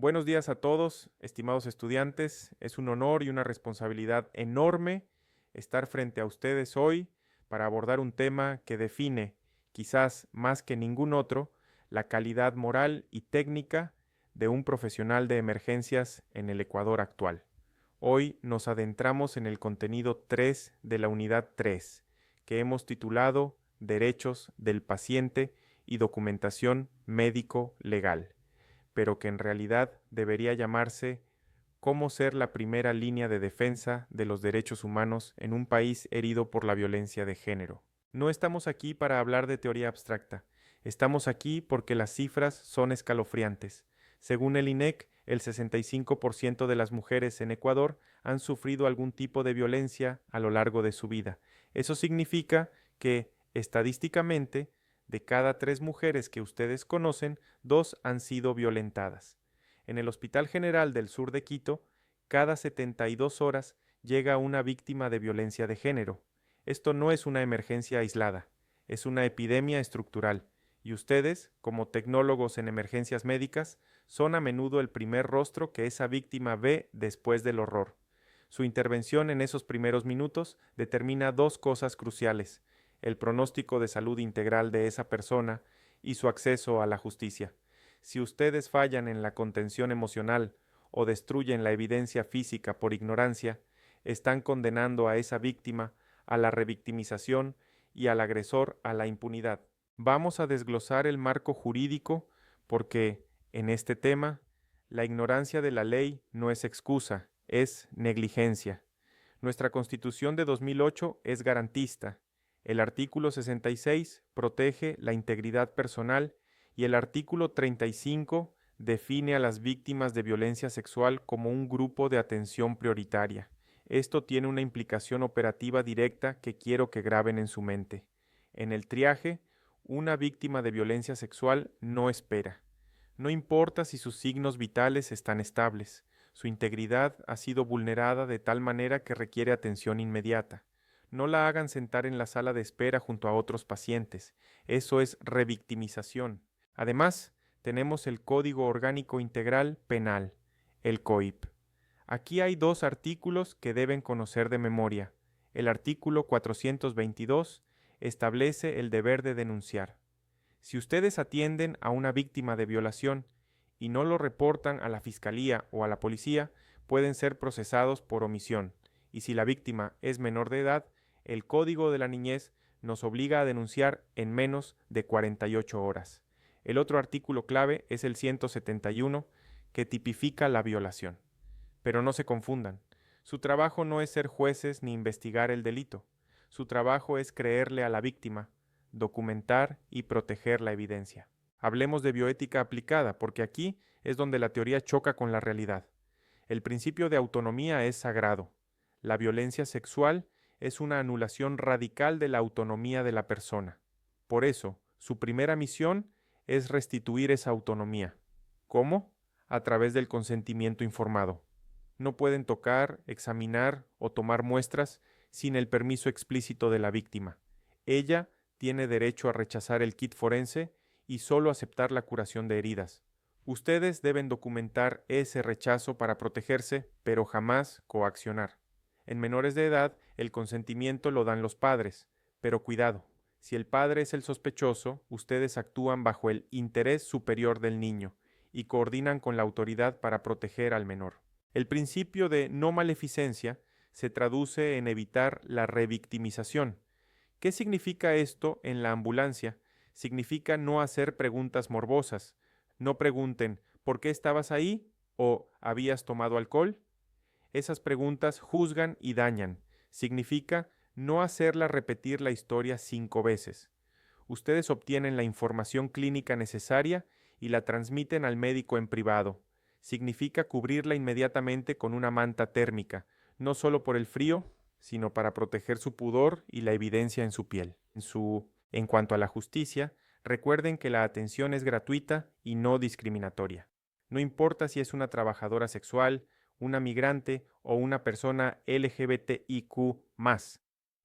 Buenos días a todos, estimados estudiantes. Es un honor y una responsabilidad enorme estar frente a ustedes hoy para abordar un tema que define, quizás más que ningún otro, la calidad moral y técnica de un profesional de emergencias en el Ecuador actual. Hoy nos adentramos en el contenido 3 de la unidad 3, que hemos titulado Derechos del paciente y documentación médico-legal, pero que en realidad debería llamarse Cómo ser la primera línea de defensa de los derechos humanos en un país herido por la violencia de género. No estamos aquí para hablar de teoría abstracta, estamos aquí porque las cifras son escalofriantes. Según el INEC, el 65% de las mujeres en Ecuador han sufrido algún tipo de violencia a lo largo de su vida. Eso significa que, estadísticamente, de cada 3 mujeres que ustedes conocen, 2 han sido violentadas. En el Hospital General del Sur de Quito, cada 72 horas llega una víctima de violencia de género. Esto no es una emergencia aislada, es una epidemia estructural, y ustedes, como tecnólogos en emergencias médicas, son a menudo el primer rostro que esa víctima ve después del horror. Su intervención en esos primeros minutos determina 2 cosas cruciales: el pronóstico de salud integral de esa persona y su acceso a la justicia. Si ustedes fallan en la contención emocional o destruyen la evidencia física por ignorancia, están condenando a esa víctima a la revictimización y al agresor a la impunidad. Vamos a desglosar el marco jurídico porque, en este tema, la ignorancia de la ley no es excusa, es negligencia. Nuestra Constitución de 2008 es garantista. El artículo 66 protege la integridad personal y el artículo 35 define a las víctimas de violencia sexual como un grupo de atención prioritaria. Esto tiene una implicación operativa directa que quiero que graben en su mente. En el triaje, una víctima de violencia sexual no espera. No importa si sus signos vitales están estables, su integridad ha sido vulnerada de tal manera que requiere atención inmediata. No la hagan sentar en la sala de espera junto a otros pacientes. Eso es revictimización. Además, tenemos el Código Orgánico Integral Penal, el COIP. Aquí hay 2 artículos que deben conocer de memoria. El artículo 422 establece el deber de denunciar. Si ustedes atienden a una víctima de violación y no lo reportan a la fiscalía o a la policía, pueden ser procesados por omisión. Y si la víctima es menor de edad, el Código de la Niñez nos obliga a denunciar en menos de 48 horas. El otro artículo clave es el 171, que tipifica la violación. Pero no se confundan. Su trabajo no es ser jueces ni investigar el delito. Su trabajo es creerle a la víctima, documentar y proteger la evidencia. Hablemos de bioética aplicada, porque aquí es donde la teoría choca con la realidad. El principio de autonomía es sagrado. La violencia sexual es una anulación radical de la autonomía de la persona. Por eso, su primera misión es restituir esa autonomía. ¿Cómo? A través del consentimiento informado. No pueden tocar, examinar o tomar muestras sin el permiso explícito de la víctima. Ella tiene derecho a rechazar el kit forense y solo aceptar la curación de heridas. Ustedes deben documentar ese rechazo para protegerse, pero jamás coaccionar. En menores de edad, el consentimiento lo dan los padres, pero cuidado, si el padre es el sospechoso, ustedes actúan bajo el interés superior del niño y coordinan con la autoridad para proteger al menor. El principio de no maleficencia se traduce en evitar la revictimización. ¿Qué significa esto en la ambulancia? Significa no hacer preguntas morbosas. No pregunten ¿por qué estabas ahí? ¿O ¿habías tomado alcohol? Esas preguntas juzgan y dañan. Significa no hacerla repetir la historia 5 veces. Ustedes obtienen la información clínica necesaria y la transmiten al médico en privado. Significa cubrirla inmediatamente con una manta térmica, no solo por el frío, sino para proteger su pudor y la evidencia en su piel. En cuanto a la justicia, recuerden que la atención es gratuita y no discriminatoria. No importa si es una trabajadora sexual, una migrante o una persona LGBTIQ+,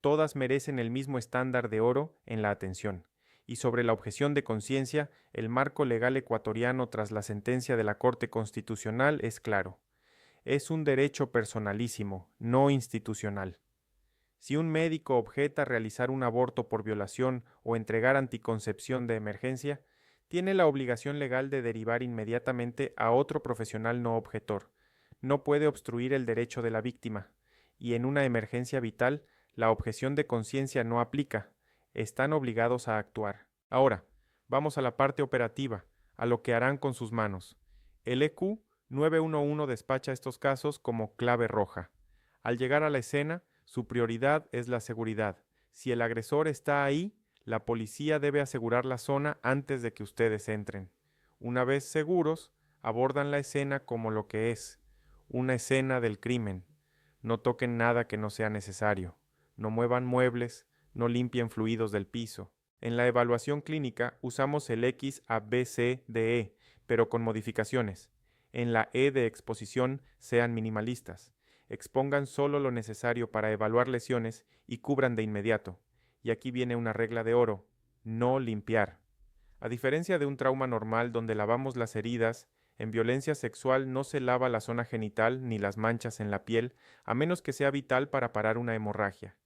todas merecen el mismo estándar de oro en la atención. Y sobre la objeción de conciencia, el marco legal ecuatoriano tras la sentencia de la Corte Constitucional es claro. Es un derecho personalísimo, no institucional. Si un médico objeta realizar un aborto por violación o entregar anticoncepción de emergencia, tiene la obligación legal de derivar inmediatamente a otro profesional no objetor. No puede obstruir el derecho de la víctima, y en una emergencia vital, la objeción de conciencia no aplica. Están obligados a actuar. Ahora, vamos a la parte operativa, a lo que harán con sus manos. El EQ 911 despacha estos casos como clave roja. Al llegar a la escena, su prioridad es la seguridad. Si el agresor está ahí, la policía debe asegurar la zona antes de que ustedes entren. Una vez seguros, abordan la escena como lo que es, una escena del crimen. No toquen nada que no sea necesario. No muevan muebles, no limpien fluidos del piso. En la evaluación clínica usamos el XABCDE, pero con modificaciones. En la E de exposición sean minimalistas. Expongan solo lo necesario para evaluar lesiones y cubran de inmediato. Y aquí viene una regla de oro: no limpiar. A diferencia de un trauma normal donde lavamos las heridas, en violencia sexual no se lava la zona genital ni las manchas en la piel, a menos que sea vital para parar una hemorragia.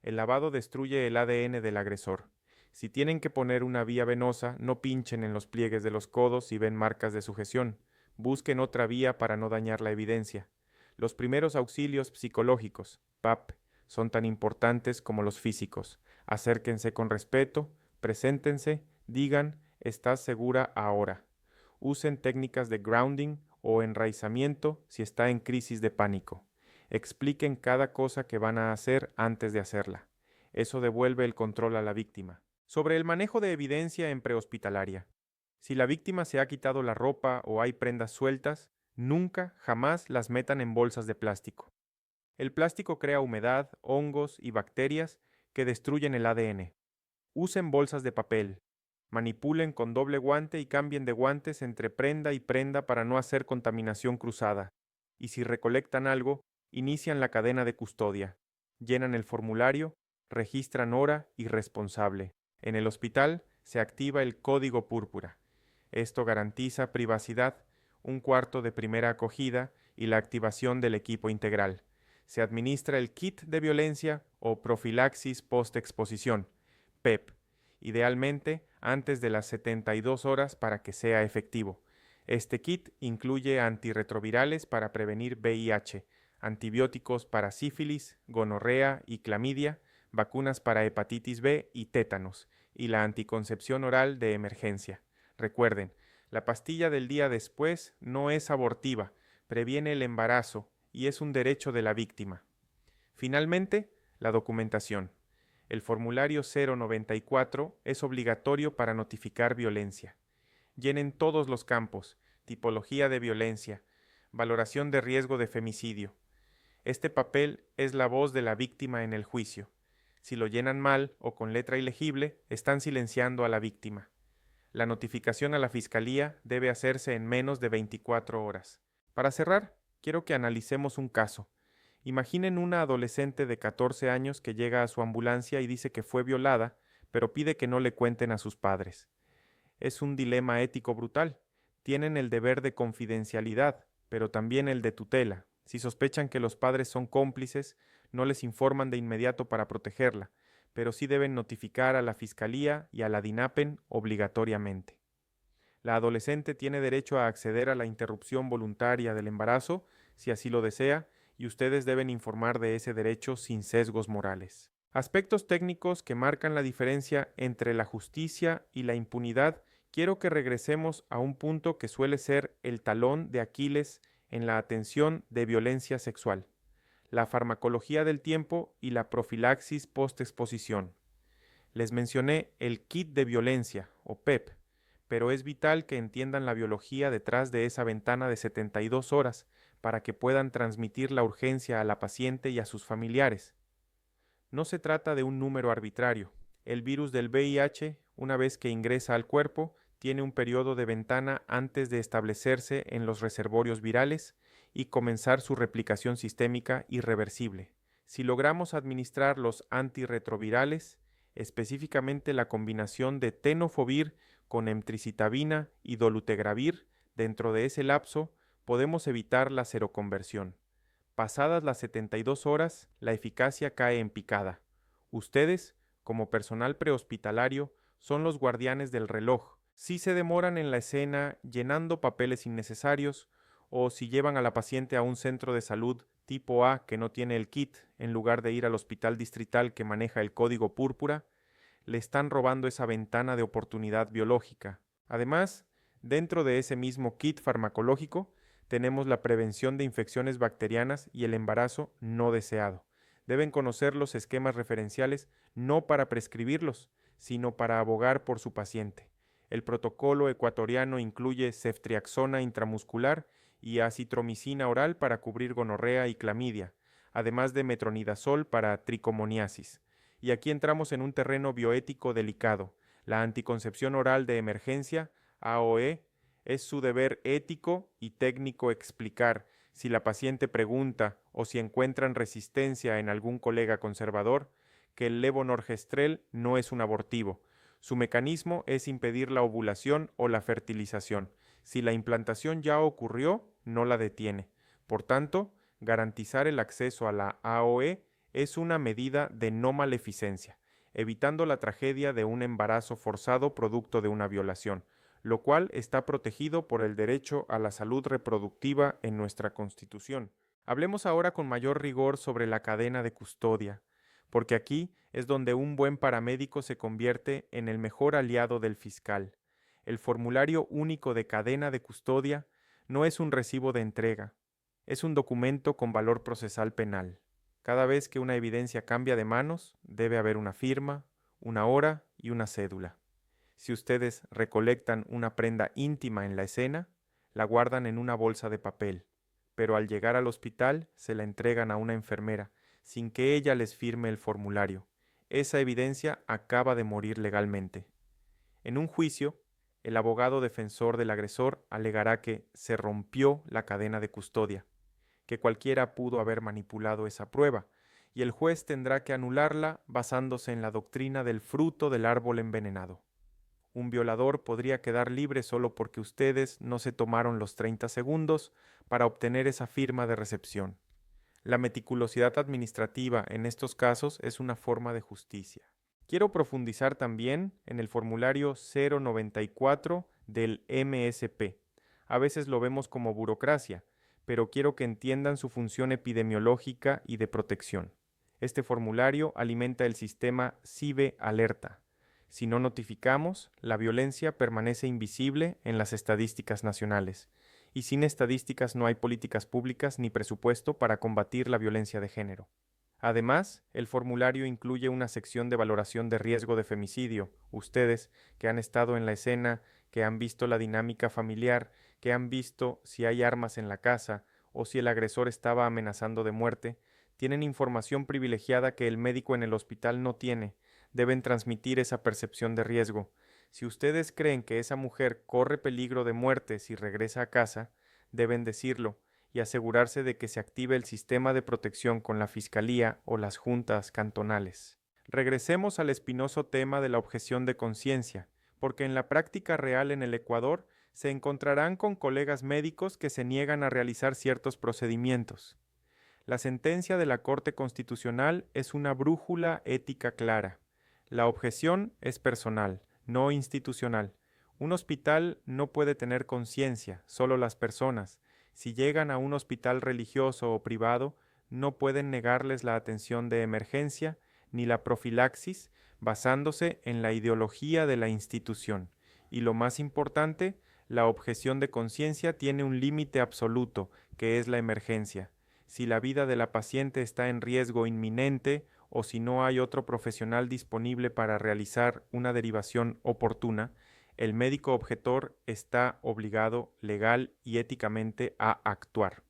El lavado destruye el ADN del agresor. Si tienen que poner una vía venosa, no pinchen en los pliegues de los codos si ven marcas de sujeción. Busquen otra vía para no dañar la evidencia. Los primeros auxilios psicológicos, PAP, son tan importantes como los físicos. Acérquense con respeto, preséntense, digan: ¿estás segura ahora? Usen técnicas de grounding o enraizamiento si está en crisis de pánico. Expliquen cada cosa que van a hacer antes de hacerla. Eso devuelve el control a la víctima. Sobre el manejo de evidencia en prehospitalaria. Si la víctima se ha quitado la ropa o hay prendas sueltas, nunca, jamás las metan en bolsas de plástico. El plástico crea humedad, hongos y bacterias que destruyen el ADN. Usen bolsas de papel. Manipulen con doble guante y cambien de guantes entre prenda y prenda para no hacer contaminación cruzada. Y si recolectan algo, inician la cadena de custodia. Llenan el formulario, registran hora y responsable. En el hospital se activa el código púrpura. Esto garantiza privacidad, un cuarto de primera acogida y la activación del equipo integral. Se administra el kit de violencia o profilaxis post-exposición, PEP, idealmente antes de las 72 horas para que sea efectivo. Este kit incluye antirretrovirales para prevenir VIH, antibióticos para sífilis, gonorrea y clamidia, vacunas para hepatitis B y tétanos, y la anticoncepción oral de emergencia. Recuerden, la pastilla del día después no es abortiva, previene el embarazo y es un derecho de la víctima. Finalmente, la documentación. El formulario 094 es obligatorio para notificar violencia. Llenen todos los campos: tipología de violencia, valoración de riesgo de femicidio. Este papel es la voz de la víctima en el juicio. Si lo llenan mal o con letra ilegible, están silenciando a la víctima. La notificación a la Fiscalía debe hacerse en menos de 24 horas. Para cerrar, quiero que analicemos un caso. Imaginen una adolescente de 14 años que llega a su ambulancia y dice que fue violada, pero pide que no le cuenten a sus padres. Es un dilema ético brutal. Tienen el deber de confidencialidad, pero también el de tutela. Si sospechan que los padres son cómplices, no les informan de inmediato para protegerla, pero sí deben notificar a la Fiscalía y a la DINAPEN obligatoriamente. La adolescente tiene derecho a acceder a la interrupción voluntaria del embarazo, si así lo desea, y ustedes deben informar de ese derecho sin sesgos morales. Aspectos técnicos que marcan la diferencia entre la justicia y la impunidad. Quiero que regresemos a un punto que suele ser el talón de Aquiles en la atención de violencia sexual: la farmacología del tiempo y la profilaxis postexposición. Les mencioné el kit de violencia, o PEP, pero es vital que entiendan la biología detrás de esa ventana de 72 horas para que puedan transmitir la urgencia a la paciente y a sus familiares. No se trata de un número arbitrario. El virus del VIH, una vez que ingresa al cuerpo, tiene un periodo de ventana antes de establecerse en los reservorios virales y comenzar su replicación sistémica irreversible. Si logramos administrar los antirretrovirales, específicamente la combinación de tenofovir con emtricitabina y dolutegravir. Dentro de ese lapso podemos evitar la seroconversión. Pasadas las 72 horas, la eficacia cae en picada. Ustedes, como personal prehospitalario, son los guardianes del reloj. Si se demoran en la escena llenando papeles innecesarios o si llevan a la paciente a un centro de salud tipo A que no tiene el kit en lugar de ir al hospital distrital que maneja el código púrpura, le están robando esa ventana de oportunidad biológica. Además, dentro de ese mismo kit farmacológico, tenemos la prevención de infecciones bacterianas y el embarazo no deseado. Deben conocer los esquemas referenciales no para prescribirlos, sino para abogar por su paciente. El protocolo ecuatoriano incluye ceftriaxona intramuscular y acitromicina oral para cubrir gonorrea y clamidia, además de metronidazol para tricomoniasis. Y aquí entramos en un terreno bioético delicado. La anticoncepción oral de emergencia, AOE, es su deber ético y técnico explicar. Si la paciente pregunta o si encuentran resistencia en algún colega conservador, que el levonorgestrel no es un abortivo. Su mecanismo es impedir la ovulación o la fertilización. Si la implantación ya ocurrió, no la detiene. Por tanto, garantizar el acceso a la AOE es una medida de no maleficencia, evitando la tragedia de un embarazo forzado producto de una violación, lo cual está protegido por el derecho a la salud reproductiva en nuestra Constitución. Hablemos ahora con mayor rigor sobre la cadena de custodia, porque aquí es donde un buen paramédico se convierte en el mejor aliado del fiscal. El formulario único de cadena de custodia no es un recibo de entrega, es un documento con valor procesal penal. Cada vez que una evidencia cambia de manos, debe haber una firma, una hora y una cédula. Si ustedes recolectan una prenda íntima en la escena, la guardan en una bolsa de papel, pero al llegar al hospital se la entregan a una enfermera, sin que ella les firme el formulario. Esa evidencia acaba de morir legalmente. En un juicio, el abogado defensor del agresor alegará que se rompió la cadena de custodia, que cualquiera pudo haber manipulado esa prueba, y el juez tendrá que anularla basándose en la doctrina del fruto del árbol envenenado. Un violador podría quedar libre solo porque ustedes no se tomaron los 30 segundos para obtener esa firma de recepción. La meticulosidad administrativa en estos casos es una forma de justicia. Quiero profundizar también en el formulario 094 del MSP. A veces lo vemos como burocracia, pero quiero que entiendan su función epidemiológica y de protección. Este formulario alimenta el sistema CIBE Alerta. Si no notificamos, la violencia permanece invisible en las estadísticas nacionales, y sin estadísticas no hay políticas públicas ni presupuesto para combatir la violencia de género. Además, el formulario incluye una sección de valoración de riesgo de femicidio. Ustedes, que han estado en la escena, que han visto la dinámica familiar, que han visto si hay armas en la casa o si el agresor estaba amenazando de muerte, tienen información privilegiada que el médico en el hospital no tiene. Deben transmitir esa percepción de riesgo. Si ustedes creen que esa mujer corre peligro de muerte si regresa a casa, deben decirlo y asegurarse de que se active el sistema de protección con la fiscalía o las juntas cantonales. Regresemos al espinoso tema de la objeción de conciencia, porque en la práctica real en el Ecuador se encontrarán con colegas médicos que se niegan a realizar ciertos procedimientos. La sentencia de la Corte Constitucional es una brújula ética clara. La objeción es personal, no institucional. Un hospital no puede tener conciencia, solo las personas. Si llegan a un hospital religioso o privado, no pueden negarles la atención de emergencia ni la profilaxis basándose en la ideología de la institución. Y lo más importante, la objeción de conciencia tiene un límite absoluto, que es la emergencia. Si la vida de la paciente está en riesgo inminente o si no hay otro profesional disponible para realizar una derivación oportuna, el médico objetor está obligado legal y éticamente a actuar.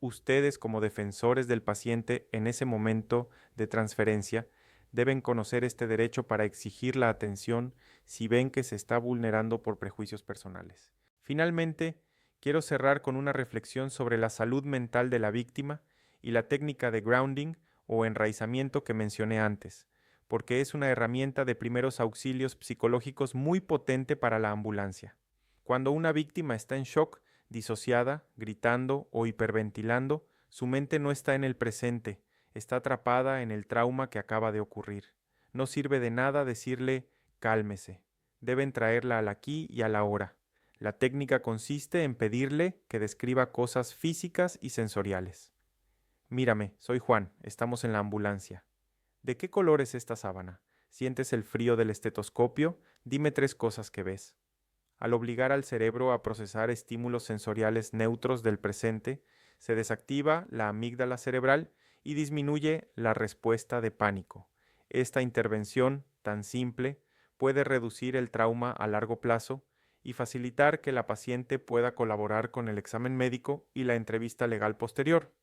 Ustedes, como defensores del paciente en ese momento de transferencia, deben conocer este derecho para exigir la atención si ven que se está vulnerando por prejuicios personales. Finalmente, quiero cerrar con una reflexión sobre la salud mental de la víctima y la técnica de grounding o enraizamiento que mencioné antes, porque es una herramienta de primeros auxilios psicológicos muy potente para la ambulancia. Cuando una víctima está en shock, disociada, gritando o hiperventilando, su mente no está en el presente, está atrapada en el trauma que acaba de ocurrir. No sirve de nada decirle cálmese. Deben traerla al aquí y a la hora. La técnica consiste en pedirle que describa cosas físicas y sensoriales. Mírame, soy Juan, estamos en la ambulancia. ¿De qué color es esta sábana? ¿Sientes el frío del estetoscopio? Dime 3 cosas que ves. Al obligar al cerebro a procesar estímulos sensoriales neutros del presente, se desactiva la amígdala cerebral y disminuye la respuesta de pánico. Esta intervención tan simple puede reducir el trauma a largo plazo y facilitar que la paciente pueda colaborar con el examen médico y la entrevista legal posterior.